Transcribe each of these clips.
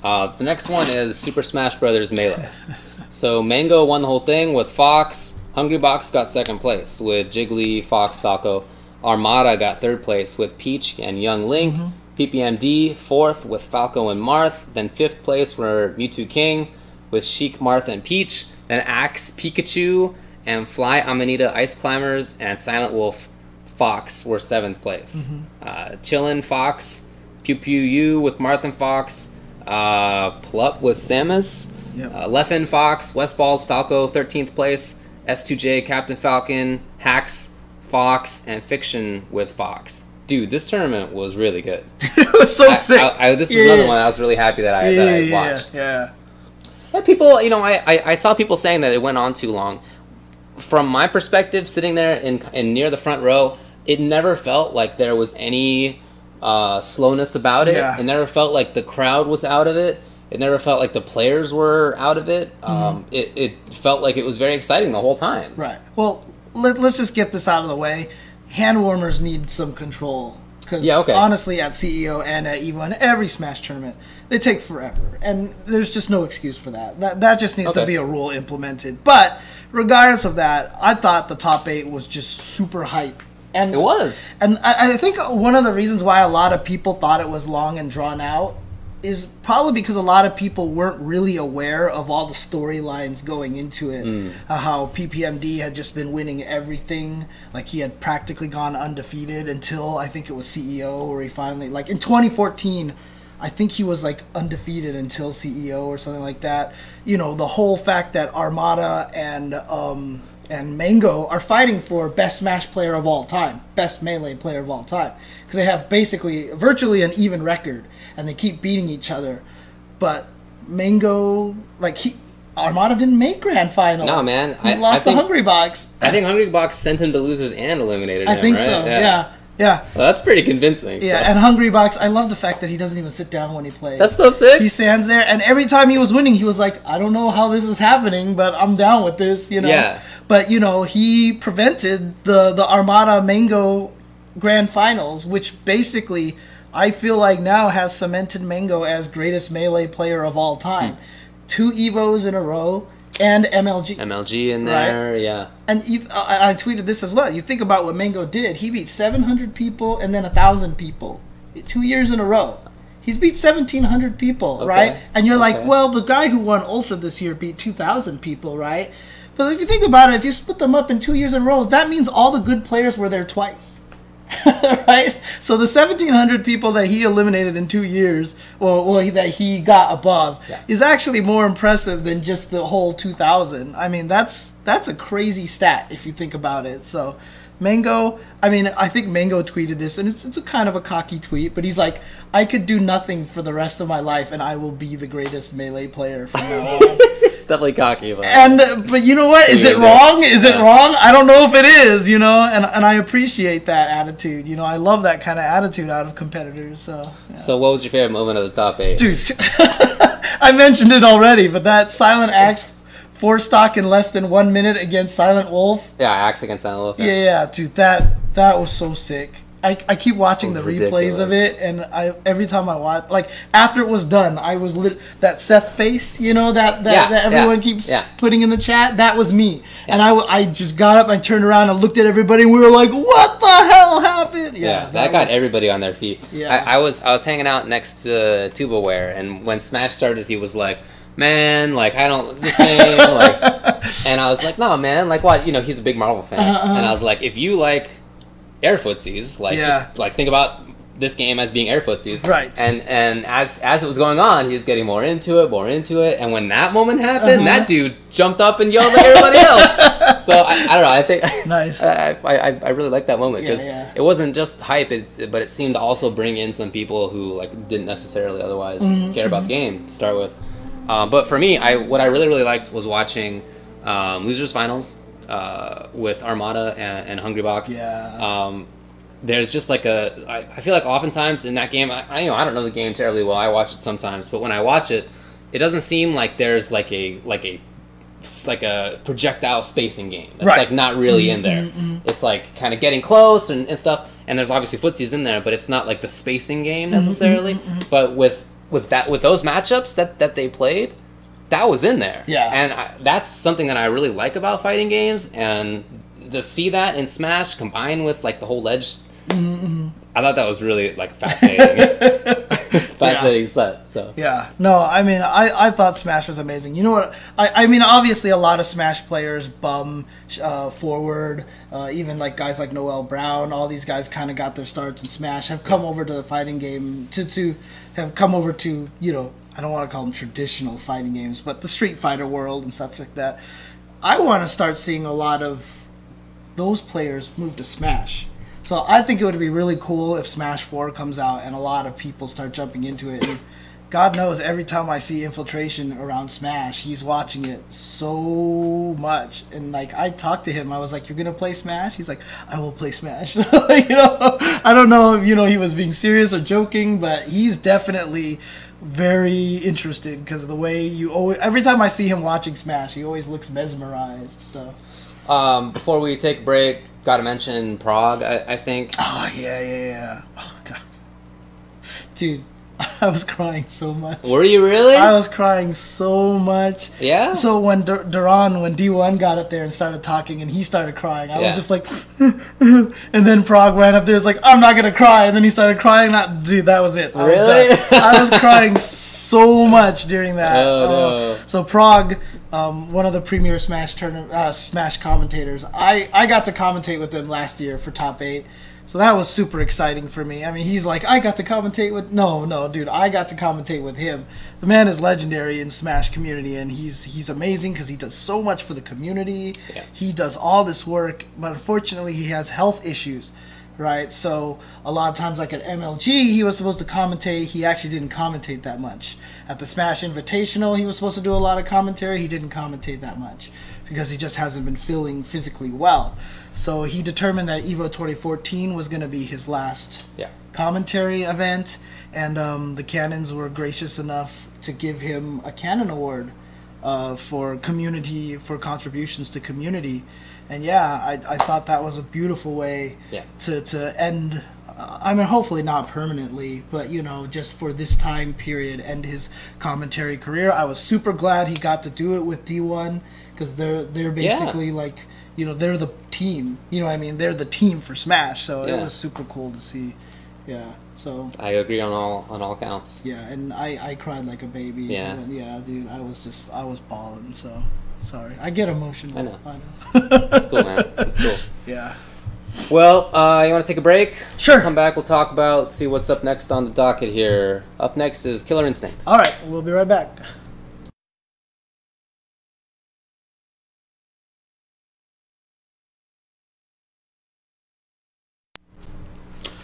The next one is Super Smash Bros. Melee. So Mango won the whole thing with Fox. Hungrybox got second place with Jiggly, Fox, Falco. Armada got third place with Peach and Young Link. PPMD fourth with Falco and Marth. Then fifth place were Mewtwo King with Sheik, Marth, and Peach. Then Axe, Pikachu, and Fly Amanita Ice Climbers and Silent Wolf Fox were seventh place. Chillin' Fox, Pew Pew U with Marth and Fox. Plup with Samus. Leffen Fox, Westballs Falco 13th place. S2J Captain Falcon, Hacks, Fox, and Fiction with Fox. Dude, this tournament was really good. It was so sick. This is another one I was really happy that I watched. Yeah. People, you know, I saw people saying that it went on too long. From my perspective, sitting there in near the front row, it never felt like there was any slowness about it. It never felt like the crowd was out of it. It never felt like the players were out of it. It felt like it was very exciting the whole time. Right. Well, let's just get this out of the way. Hand warmers need some control. Because honestly, at CEO and at EVO and every Smash tournament, they take forever. And there's just no excuse for that. That just needs to be a rule implemented. But regardless of that, I thought the top 8 was just super hype. And it was. And I think one of the reasons why a lot of people thought it was long and drawn out is probably because a lot of people weren't really aware of all the storylines going into it. How PPMD had just been winning everything. Like, he had practically gone undefeated until, I think it was CEO, where he finally, like, in 2014, I think he was, like, undefeated until CEO or something like that. You know, the whole fact that Armada and Mango are fighting for best Smash player of all time, best Melee player of all time. Because they have basically, virtually an even record. And they keep beating each other. But Mango, like, Armada didn't make Grand Finals. No, man. He lost to Hungrybox. I think Hungrybox sent him to losers and eliminated him, I think right? so, yeah. Well, that's pretty convincing. Yeah, and Hungrybox, I love the fact that he doesn't even sit down when he plays. That's so sick. He stands there, and every time he was winning, he was like, I don't know how this is happening, but I'm down with this, you know? Yeah. But, you know, he prevented the Armada Mango Grand Finals, which basically, I feel like now has cemented Mango as greatest Melee player of all time. 2 EVOs in a row, and MLG. MLG in there, right? Yeah. And I tweeted this as well. You think about what Mango did. He beat 700 people and then 1,000 people. 2 years in a row. He's beat 1,700 people, right? And you're like, well, the guy who won Ultra this year beat 2,000 people, right? But if you think about it, if you split them up in 2 years in a row, that means all the good players were there twice. Right? So the 1,700 people that he eliminated in 2 years, or that he got above, is actually more impressive than just the whole 2,000. I mean, that's a crazy stat if you think about it. So Mango, I mean, I think Mango tweeted this, and it's a kind of a cocky tweet, but he's like, I could do nothing for the rest of my life, and I will be the greatest Melee player from now on. It's definitely cocky. But you know what? Is it wrong? Is it wrong? I don't know if it is, you know, and I appreciate that attitude. You know, I love that kind of attitude out of competitors. So, yeah. So what was your favorite moment of the top 8? Dude, I mentioned it already, but that Silent Axe 4-stock in less than 1 minute against Silent Wolf. Yeah, Axe against Silent Wolf. Yeah, dude, that was so sick. I keep watching the replays of it, and every time I watch, like, after it was done, I was that Seth face, you know, that everyone keeps putting in the chat. That was me, and I just got up, I turned around, and looked at everybody, and we were like, "What the hell happened?" Yeah, that got everybody on their feet. Yeah, I was hanging out next to Tubaware, and when Smash started, he was like, man, like, I don't, this game, like, and I was like, no, man, like, what, you know, he's a big Marvel fan, and I was like, if you like air footsies, like, just, like, think about this game as being air footsies, right? And as it was going on, he was getting more into it, and when that moment happened, that dude jumped up and yelled like everybody else. So I don't know, I think nice. I really like that moment because it wasn't just hype, but it seemed to also bring in some people who, like, didn't necessarily otherwise care about the game to start with. But for me, what I really liked was watching Losers Finals with Armada and Hungrybox. Yeah. There's just like I feel like oftentimes in that game, I don't know the game terribly well. I watch it sometimes, but when I watch it, it doesn't seem like there's like a projectile spacing game. It's like not really in there. It's like kind of getting close and stuff. And there's obviously footsies in there, but it's not like the spacing game necessarily. But with with those matchups that they played, that was in there. Yeah. And that's something that I really like about fighting games, and to see that in Smash combined with like the whole ledge, I thought that was really like fascinating. Fascinating set. So yeah, no, I mean, I thought Smash was amazing. You know what? I mean, obviously, a lot of Smash players, Forward, even like guys like Noel Brown, all these guys kind of got their starts in Smash, have come over to the fighting game to have come over to, you know, I don't want to call them traditional fighting games, but the Street Fighter world and stuff like that. I want to start seeing a lot of those players move to Smash. So I think it would be really cool if Smash 4 comes out and a lot of people start jumping into it. And God knows, every time I see Infiltration around Smash, he's watching it so much. And like, I talked to him, I was like, "You're gonna play Smash?" He's like, "I will play Smash." You know, I don't know if, you know, he was being serious or joking, but he's definitely very interested because of the way every time I see him watching Smash, he always looks mesmerized. So before we take a break, gotta mention Prague, I think. Oh, yeah. Oh, God. Dude, I was crying so much. Were you really? I was crying so much. Yeah? So when Duran, when D1 got up there and started talking and he started crying, I was just like, and then Prague ran up there and was like, "I'm not going to cry." And then he started crying. Dude, that was it. Really? I was crying so much during that. Oh, no. So Prague, one of the premier Smash commentators, I got to commentate with him last year for Top 8. So that was super exciting for me. I mean, he's like, "I got to commentate with..." No, dude, I got to commentate with him. The man is legendary in Smash community, and he's amazing because he does so much for the community. Yeah. He does all this work, but unfortunately, he has health issues, right? So a lot of times, like at MLG, he was supposed to commentate. He actually didn't commentate that much. At the Smash Invitational, he was supposed to do a lot of commentary. He didn't commentate that much because he just hasn't been feeling physically well. So he determined that EVO 2014 was going to be his last commentary event, and the Canons were gracious enough to give him a Canon Award for contributions to community. And yeah, I thought that was a beautiful way to end. I mean, hopefully not permanently, but, you know, just for this time period, end his commentary career. I was super glad he got to do it with D1 because they're basically like, you know, they're the team. You know what I mean? They're the team for Smash, so it was super cool to see. Yeah, so I agree on all counts. Yeah, and I cried like a baby. Yeah, dude, I was bawling. So sorry, I get emotional. I know. That's cool, man. That's cool. Yeah. Well, you want to take a break? Sure. Come back. We'll talk about, see what's up next on the docket here. Up next is Killer Instinct. All right, we'll be right back.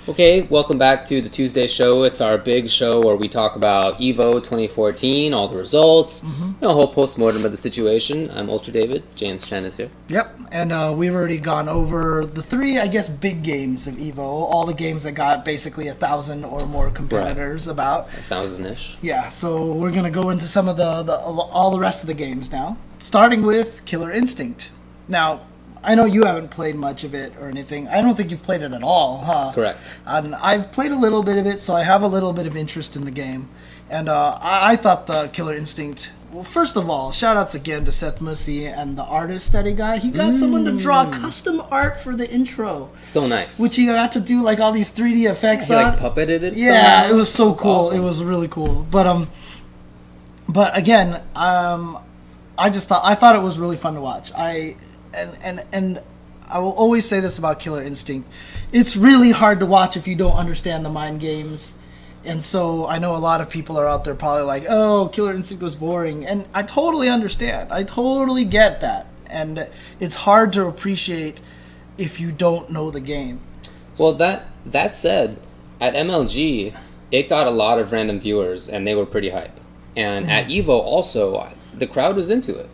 Okay, welcome back to the Tuesday show. It's our big show where we talk about EVO 2014, all the results, a whole post-mortem of the situation. I'm UltraDavid. James Chen is here. Yep, and we've already gone over the 3, I guess, big games of EVO, all the games that got basically 1,000 or more competitors about. 1,000-ish. Yeah, so we're going to go into some of all the rest of the games now, starting with Killer Instinct. Now, I know you haven't played much of it or anything. I don't think you've played it at all, huh? Correct. And I've played a little bit of it, so I have a little bit of interest in the game. And I thought the Killer Instinct... Well, first of all, shout-outs again to Seth Mussey and the artist that he got. He got someone to draw custom art for the intro. So nice. Which he got to do, like, all these 3D effects on. He, like, puppeted it somehow. It was so That's cool. awesome. It was really cool. But again, I thought it was really fun to watch. And I will always say this about Killer Instinct. It's really hard to watch if you don't understand the mind games. And so I know a lot of people are out there probably like, "Oh, Killer Instinct was boring." And I totally understand. I totally get that. And it's hard to appreciate if you don't know the game. Well, that said, at MLG, it got a lot of random viewers, and they were pretty hype. And at EVO also, the crowd was into it.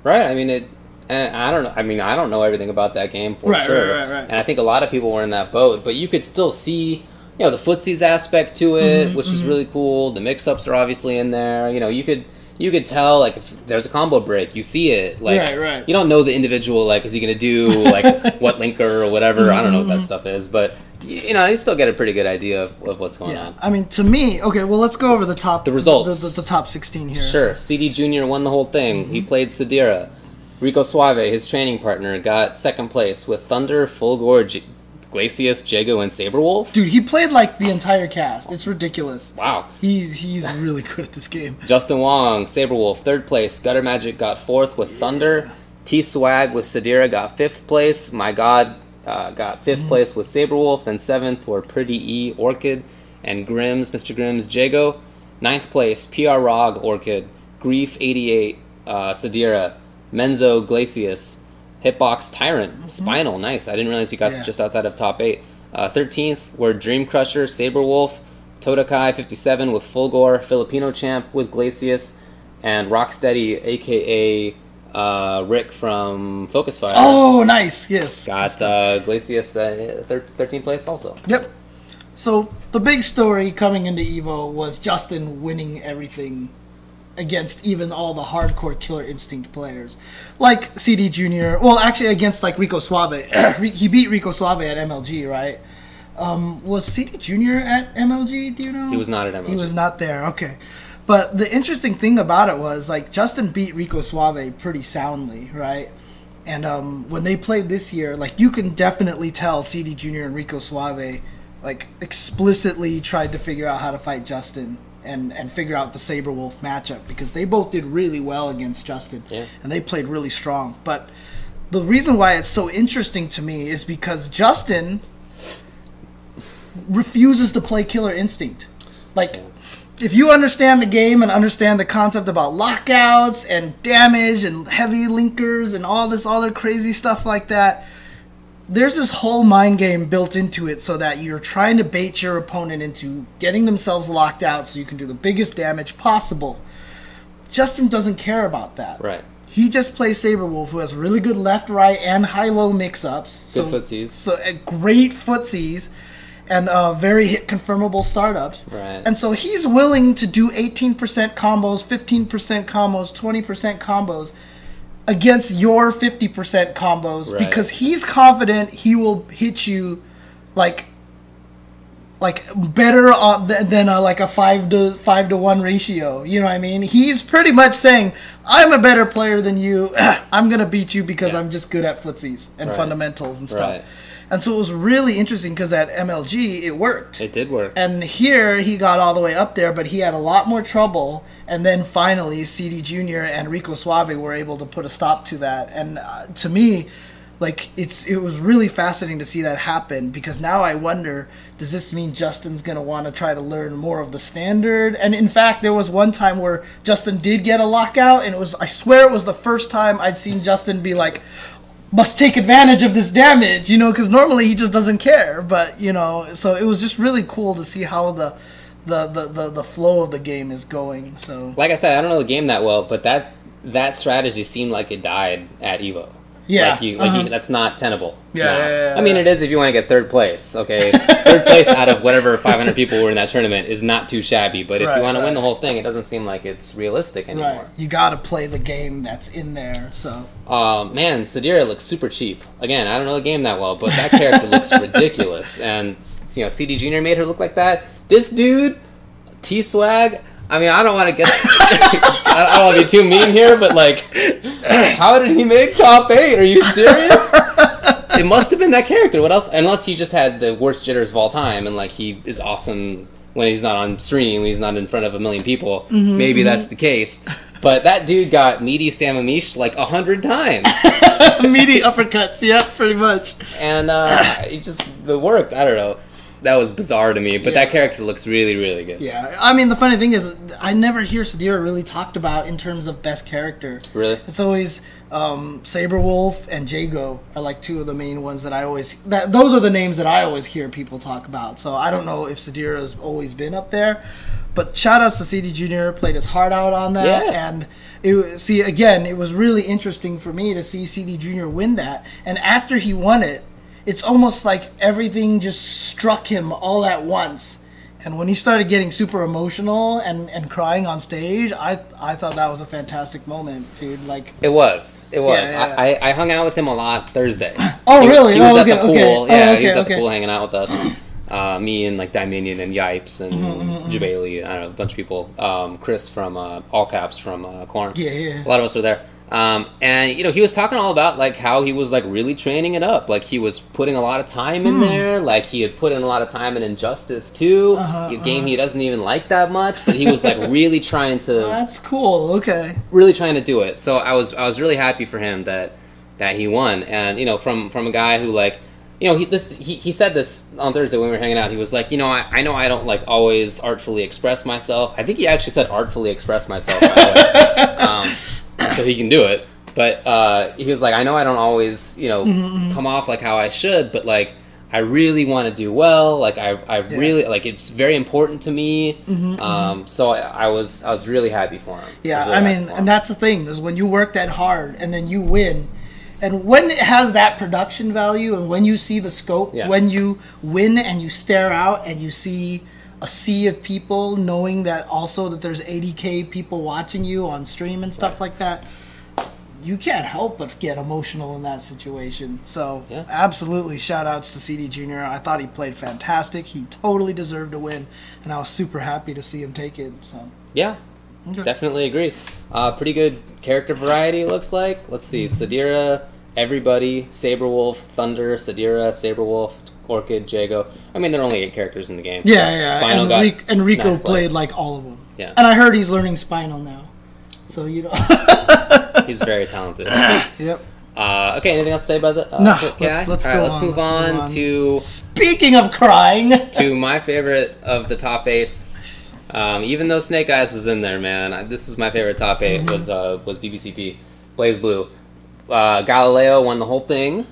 Right? I mean, and I don't know. I mean, I don't know everything about that game for sure. Right. And I think a lot of people were in that boat. But you could still see, you know, the footsies aspect to it, which is really cool. The mix-ups are obviously in there. You know, you could you could tell, like, if there's a combo break, you see it. Like, right. You don't know the individual, like, is he going to do, like, what linker or whatever? I don't know what that stuff is. But, you know, you still get a pretty good idea of what's going on. I mean, to me, okay, well, let's go over the results. The top 16 here. Sure. CD Jr. won the whole thing. He played Sudhir. Rico Suave, his training partner, got second place with Thunder, Fulgor, Glacius, Jago, and Saberwolf. Dude, he played like the entire cast. It's ridiculous. Wow. He's really good at this game. Justin Wong, Saberwolf, third place. Gutter Magic got fourth with Thunder. T-Swag with Sudhir got fifth place. My God got fifth place with Saberwolf. Then seventh were Pretty E, Orchid, and Mr. Grimm's, Jago. Ninth place, PR Rog, Orchid, Grief 88, Sudhir, Menzo, Glacius, Hitbox, Tyrant, Spinal, nice. I didn't realize he got just outside of top 8. 13th were Dream Crusher, Saberwolf, Todokai 57 with Fulgor, Filipino Champ with Glacius, and Rocksteady, a.k.a. Rick from Focus Fire. Oh, nice, yes. Got Glacius 13th place also. Yep. So the big story coming into EVO was Justin winning everything against even all the hardcore Killer Instinct players. Like CD Jr., well, actually against like Rico Suave. He beat Rico Suave at MLG, right? Was CD Jr. at MLG, do you know? He was not at MLG. He was not there, okay. But the interesting thing about it was, like, Justin beat Rico Suave pretty soundly, right? And when they played this year, like, you can definitely tell CD Jr. and Rico Suave, like, explicitly tried to figure out how to fight Justin and figure out the Saberwolf matchup, because they both did really well against Justin, and they played really strong. But the reason why it's so interesting to me is because Justin refuses to play Killer Instinct. Like, if you understand the game and understand the concept about lockouts and damage and heavy linkers and all this other crazy stuff like that, there's this whole mind game built into it so that you're trying to bait your opponent into getting themselves locked out so you can do the biggest damage possible. Justin doesn't care about that. Right. He just plays Saberwolf, who has really good left, right, and high-low mix-ups. Good footsies. So great footsies and very hit-confirmable startups. Right. And so he's willing to do 18% combos, 15% combos, 20% combos against your 50% combos, because he's confident he will hit you like better than like a 5 to 1 ratio. You know what I mean? He's pretty much saying, I'm a better player than you. I'm gonna beat you because I'm just good at footsies and fundamentals and stuff. And so it was really interesting because at MLG it worked. It did work. And here he got all the way up there, but he had a lot more trouble. And then finally CD Jr. and Rico Suave were able to put a stop to that. And to me, like, it was really fascinating to see that happen, because now I wonder, does this mean Justin's going to want to try to learn more of the standard? And in fact, there was one time where Justin did get a lockout, and I swear it was the first time I'd seen Justin be like, must take advantage of this damage, you know, because normally he just doesn't care. But, you know, so it was just really cool to see how the flow of the game is going. So, like I said, I don't know the game that well, but that strategy seemed like it died at EVO. Yeah, that's not tenable. Yeah. I mean, it is if you want to get third place. Okay, third place out of whatever 500 people were in that tournament is not too shabby. But if you want to win the whole thing, it doesn't seem like it's realistic anymore. Right. You got to play the game that's in there. So, man, Sudhir looks super cheap. Again, I don't know the game that well, but that character looks ridiculous. And you know, CD Jr. made her look like that. This dude, T-Swag. I mean, I don't want to get... I don't want to be too mean here, but, like, how did he make top 8? Are you serious? It must have been that character. What else? Unless he just had the worst jitters of all time, and, like, he is awesome when he's not on stream, when he's not in front of a million people. Maybe that's the case. But that dude got meaty Samamish, like, 100 times. Meaty uppercuts, yeah, pretty much. And it worked. I don't know. That was bizarre to me, but that character looks really, really good. Yeah, I mean, the funny thing is, I never hear Sudhir really talked about in terms of best character. Really? It's always Saberwolf and Jago are like two of the main ones that those are the names that I always hear people talk about. So I don't know if Sudhir has always been up there, but shoutouts to CD Jr. played his heart out on that. Yeah. And it was really interesting for me to see CD Jr. win that. And after he won it, it's almost like everything just struck him all at once. And when he started getting super emotional and crying on stage, I thought that was a fantastic moment, dude. Like it was. Yeah. I hung out with him a lot Thursday. Oh, really? He was oh, at the pool. okay. Yeah, okay, he was at the pool hanging out with us. Me and like Dominion and Yipes and Jabali, I don't know, a bunch of people. Chris from All Caps from Corn. Yeah. A lot of us were there. And he was talking all about like how he was like really training it up. Like he was putting a lot of time in there. Like he had put in a lot of time in Injustice 2, a game he doesn't even like that much, but he was like really trying to. That's cool. Okay. Really trying to do it. So I was really happy for him that he won. And from a guy who like. He said this on Thursday when we were hanging out. He was like, I know I don't like always artfully express myself. I think he actually said artfully express myself, by the way. So he can do it. But he was like, I know I don't always, come off like how I should, but like I really want to do well. Like I really like it's very important to me. So I was really happy for him. Yeah, I mean, and that's the thing is when you work that hard and then you win. And when it has that production value and when you see the scope, when you win and you stare out and you see a sea of people knowing that also that there's 80K people watching you on stream and stuff like that, you can't help but get emotional in that situation. So absolutely shout outs to CD Jr. I thought he played fantastic. He totally deserved to win and I was super happy to see him take it. So yeah. Okay. Definitely agree. Pretty good character variety, it looks like. Let's see. Sadira, Everybody, Saberwolf, Thunder, Sadira, Saberwolf, Orchid, Jago. I mean, there are only 8 characters in the game. Yeah. Spinal and Rico played like all of them. Yeah. And I heard he's learning Spinal now. So, He's very talented. Yep. Okay, anything else to say about the No, guy? let's Let's move on to... Speaking of crying! to my favorite of the top 8s. Even though Snake Eyes was in there, man, this is my favorite top 8 was BBCP, Blazblue. Galileo won the whole thing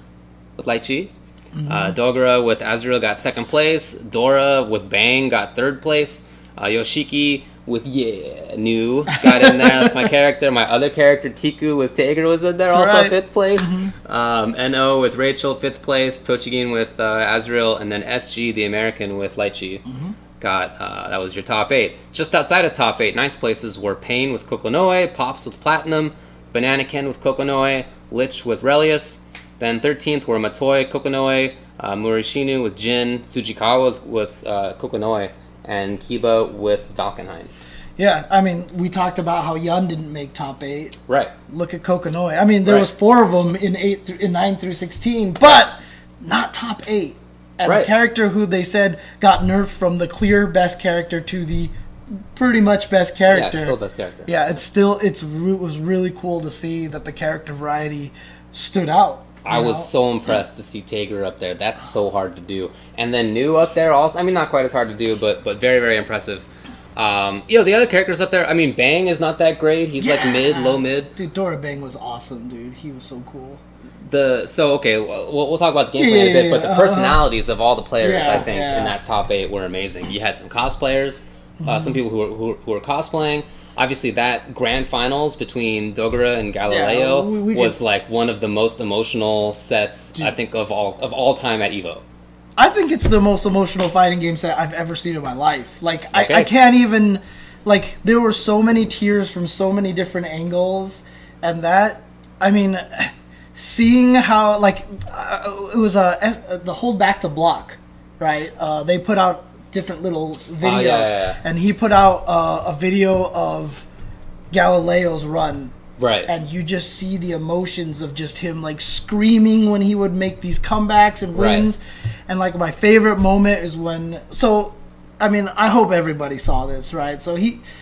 with Lychee. Dogura with Azrael got 2nd place. Dora with Bang got 3rd place. Yoshiki with New got in there. That's my character. My other character, Tiku with Tager, was in there. That's also right. 5th place. NO with Rachel, 5th place. Tochigin with Azrael, and then SG, the American, with Lychee. Got that was your top 8. Just outside of top 8, 9th places were Pain with Kokonoe, Pops with Platinum, Bananakin with Kokonoe, Lich with Relius. Then 13th were Matoi, Kokonoe, Murishinu with Jin, Tsujikawa with Kokonoe, and Kiba with Valkenheim. Yeah, I mean, we talked about how Yun didn't make top 8. Right. Look at Kokonoe. I mean, there was 4 of them in 9 through 16, but not top 8. And a character who they said got nerfed from the clear best character to the pretty much best character. Yeah, still best character. Yeah, it was really cool to see that the character variety stood out. I was so impressed to see Tager up there. That's so hard to do. And then New up there also. I mean, not quite as hard to do, but very, very impressive. The other characters up there, I mean, Bang is not that great. He's like mid, low mid. Dude, Dora Bang was awesome, dude. He was so cool. We'll talk about the gameplay in a bit, but the personalities of all the players, I think, in that top 8 were amazing. You had some cosplayers, some people who were cosplaying. Obviously, that grand finals between Dogura and Galileo was like one of the most emotional sets, I think, of all time at EVO. I think it's the most emotional fighting game set I've ever seen in my life. Like, I can't even... Like, there were so many tears from so many different angles, and that... I mean... Seeing how, like, it was the hold back to block, right? They put out different little videos, and he put out a video of Galileo's run, right? And you just see the emotions of just him, like, screaming when he would make these comebacks and wins. And, like, my favorite moment is when... So, I mean, I hope everybody saw this, right? So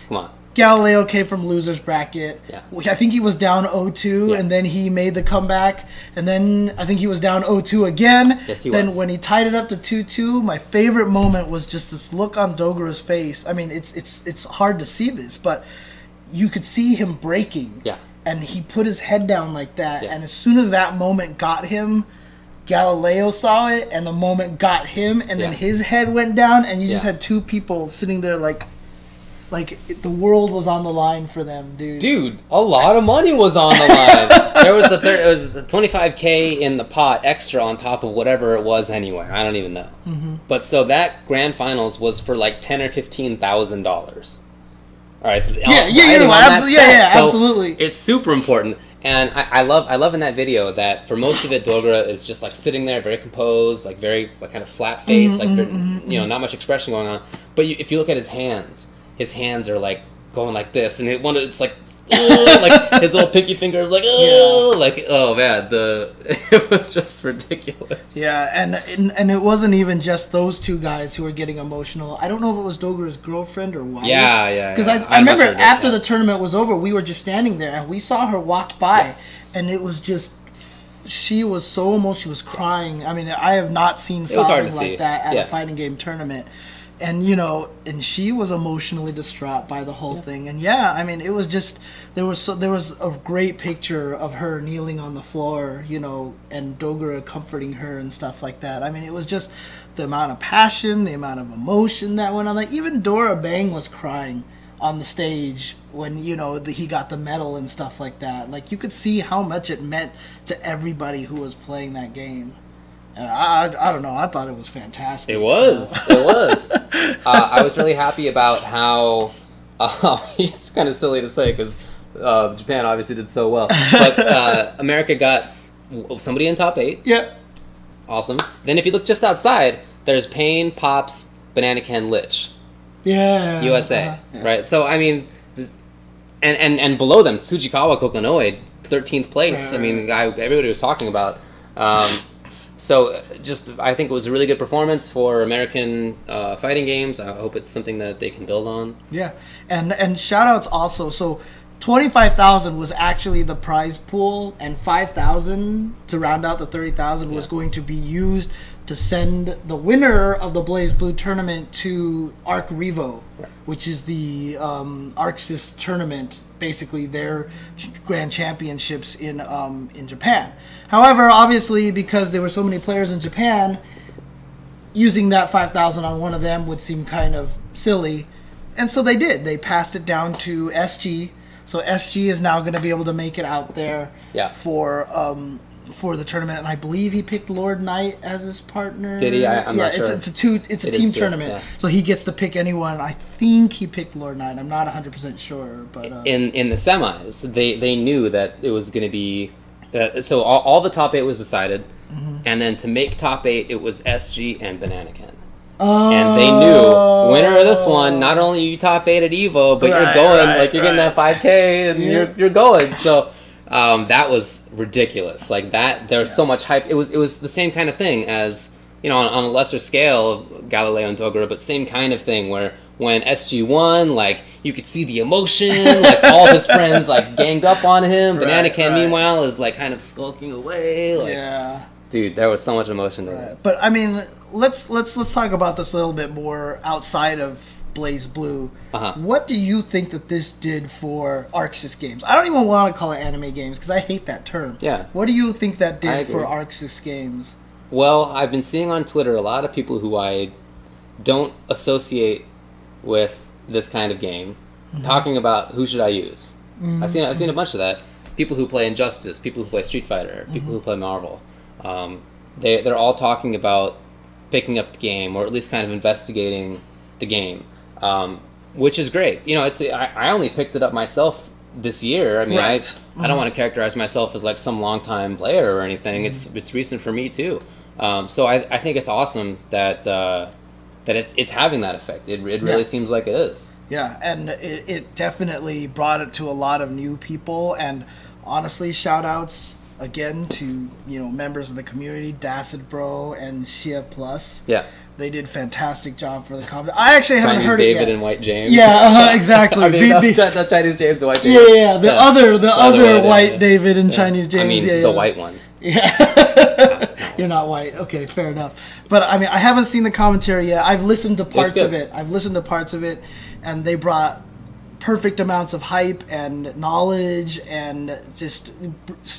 Come on. Galileo came from loser's bracket. Yeah. I think he was down 0-2, and then he made the comeback. And then I think he was down 0-2 again. Yes, he then was. When he tied it up to 2-2, my favorite moment was just this look on Dogura's face. I mean, it's hard to see this, but you could see him breaking. Yeah. And he put his head down like that. Yeah. And as soon as that moment got him, Galileo saw it, and the moment got him, and then his head went down, and you just had 2 people sitting there like the world was on the line for them, dude. Dude, a lot of money was on the line. There was it was $25K in the pot extra on top of whatever it was anyway. I don't even know. But so that grand finals was for like $10,000 or $15,000. All right. Absolutely. It's super important. And I love in that video that for most of it, Dogra is just like sitting there, very composed, like very kind of flat face, not much expression going on. But if you look at his hands are like going like this, and it's like, like his little pinky finger is like, oh man, it was just ridiculous. Yeah, and it wasn't even just those two guys who were getting emotional. I don't know if it was Dogra's girlfriend or wife. Yeah. Because I remember after the tournament was over, we were just standing there and we saw her walk by, and it was just. She was so emotional. She was crying. Yes. I mean, I have not seen sobbing like that at a fighting game tournament. And, and she was emotionally distraught by the whole thing. And, I mean, it was just, there was a great picture of her kneeling on the floor, and Dogra comforting her and stuff like that. I mean, it was just the amount of passion, the amount of emotion that went on. Like, even Dora Bang was crying on the stage when, he got the medal and stuff like that. Like, you could see how much it meant to everybody who was playing that game. And I don't know. I thought it was fantastic. It was. I was really happy about how. It's kind of silly to say because Japan obviously did so well, but America got somebody in top 8. Yeah. Awesome. Then if you look just outside, there's Pain, Pops, Banana Ken, Lich. Yeah. USA. Right. So I mean, and below them, Tsujikawa Kokonoe, 13th place. I mean, the guy everybody was talking about. So I think it was a really good performance for American fighting games. I hope it's something that they can build on. Yeah, and shoutouts also. So 25,000 was actually the prize pool, and 5,000 to round out the 30,000 was going to be used to send the winner of the Blazblue tournament to Arc Revo, which is the Arcsys tournament, basically their grand championships in Japan. However, obviously, because there were so many players in Japan, using that 5,000 on one of them would seem kind of silly, and so they did. They passed it down to SG. So SG is now going to be able to make it out there for the tournament, and I believe he picked Lord Knight as his partner. Did he? I'm not sure. It's a team tournament, so he gets to pick anyone. I think he picked Lord Knight. I'm not 100% sure, but in the semis, they knew that it was going to be. So all the top 8 was decided, and then to make top 8, it was SG and Banana Ken. And they knew, winner of this one, not only are you top 8 at EVO, but you're going, you're getting that 5K, and you're going. So that was ridiculous. Like that, there's so much hype. It was the same kind of thing as, on a lesser scale of Galileo and Dogra, but same kind of thing where when SG won, you could see the emotion, all his friends ganged up on him. Banana Ken, meanwhile, is kind of skulking away. Dude, there was so much emotion there. But I mean, let's talk about this a little bit more outside of Blazblue. What do you think that this did for Arcsys Games? I don't even want to call it anime games because I hate that term. Yeah. What do you think that did for Arcsys Games? Well, I've been seeing on Twitter a lot of people who I don't associate with this kind of game talking about who should I use. I've seen a bunch of that. People who play Injustice, people who play Street Fighter, people who play Marvel. They're all talking about picking up the game or at least kind of investigating the game, which is great. I only picked it up myself this year. I mean, I don't want to characterize myself as some long-time player or anything. It's recent for me too. So I think it's awesome that it's having that effect. It really seems like it is. Yeah, and it definitely brought it to a lot of new people. And honestly, shout-outs again to members of the community, Dacid Bro and Shia Plus. Yeah, they did fantastic job for the comedy. I actually haven't heard Chinese it David yet. and White James. Yeah, exactly. I mean, not Chinese James and White James. Yeah, the other White David and Chinese James. I mean, the white one. Yeah. You're not white. Okay, fair enough. But I mean, I haven't seen the commentary yet. I've listened to parts of it. And they brought perfect amounts of hype and knowledge and just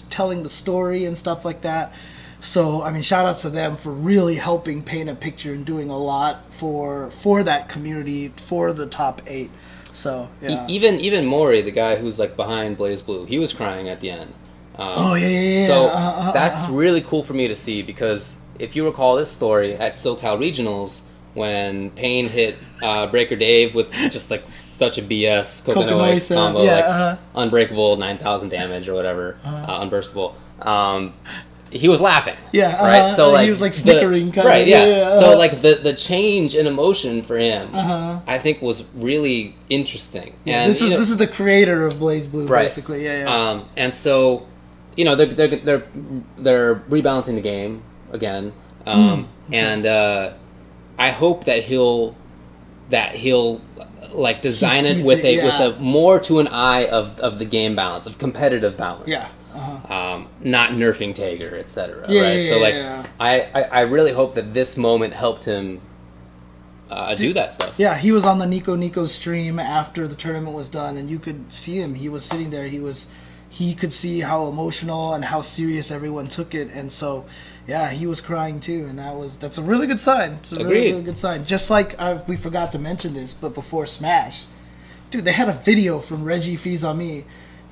telling the story and stuff like that. So, I mean, shout outs to them for really helping paint a picture and doing a lot for that community, for the top 8. So yeah. Even Mori, the guy who's like behind Blazblue, he was crying at the end. Yeah. So that's really cool for me to see, because if you recall this story at SoCal Regionals, when Payne hit Breaker Dave with just like such a BS Kokonoi combo, like unbreakable 9,000 damage or whatever, unburstable. He was laughing. Yeah, right. So like he was like snickering, kind right. of. Yeah. So like the change in emotion for him, I think was really interesting. Yeah, and this is the creator of Blazblue, right. basically. Yeah. And so, you know, they're rebalancing the game again, and I hope that he'll like design it with a more to an eye of the game balance, of competitive balance. Yeah. Not nerfing Tager, etc. Right. So like, I really hope that this moment helped him do that stuff. Yeah, he was on the Nico stream after the tournament was done, and you could see him. He was sitting there. He could see how emotional and how serious everyone took it, and so yeah, he was crying too, and that's a really good sign. It's a really good sign. Just like we forgot to mention this, but before Smash, dude, they had a video from Reggie Fils-Aimé.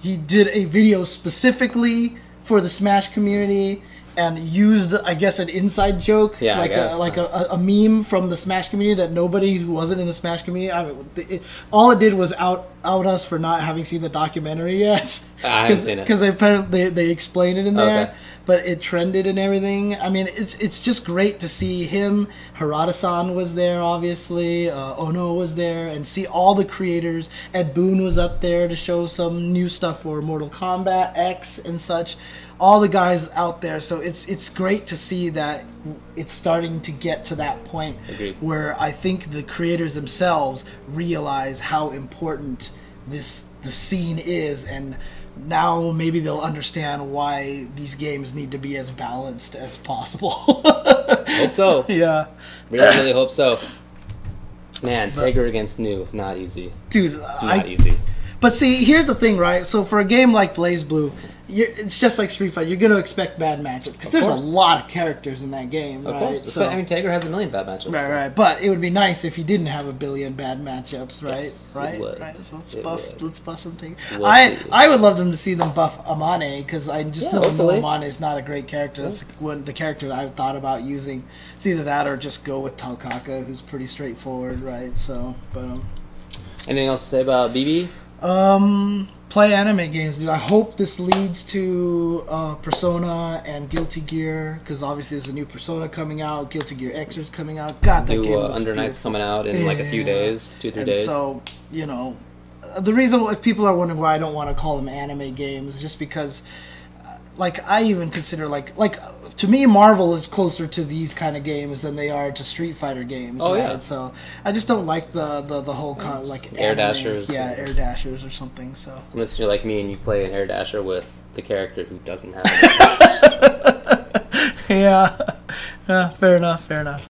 He did a video specifically for the Smash community and used, I guess, an inside joke, like a meme from the Smash community that nobody who wasn't in the Smash community. I mean, all it did was out us for not having seen the documentary yet. I haven't seen it because they explained it in there, but it trended and everything. I mean, it's just great to see him. Harada-san was there, obviously. Ono was there, and see all the creators. Ed Boon was up there to show some new stuff for Mortal Kombat X and such. All the guys out there, so it's great to see that it's starting to get to that point where I think the creators themselves realize how important the scene is, and now maybe they'll understand why these games need to be as balanced as possible. Hope so. Yeah. Really hope so. Man, Tager against New, not easy. Dude, not easy. But see, here's the thing, right? So for a game like BlazBlue, it's just like Street Fighter. You're going to expect bad matchups because there's a lot of characters in that game, right? Of course. So, I mean, Tager has a million bad matchups. Right. But it would be nice if he didn't have a billion bad matchups, right? Yes, right. It would. Right. So let's buff some Tager. I would love them to see them buff Amane, because I just know Amane is not a great character. That's the character that I've thought about using. It's either that or just go with Taukaka, who's pretty straightforward, right? So, but anything else to say about BB? Play anime games, dude. I hope this leads to Persona and Guilty Gear, because obviously there's a new Persona coming out. Guilty Gear X is coming out. God, that game looks Under Night's coming out in like a few days, 2-3 days. So, you know, the reason, if people are wondering why I don't want to call them anime games, is just because, like, I even consider, like to me, Marvel is closer to these kind of games than they are to Street Fighter games. Oh, right? yeah. So I just don't like the whole like Air anime. Dashers. Yeah, Air Dashers or something. So unless you're like me and you play an Air Dasher with the character who doesn't have yeah, fair enough.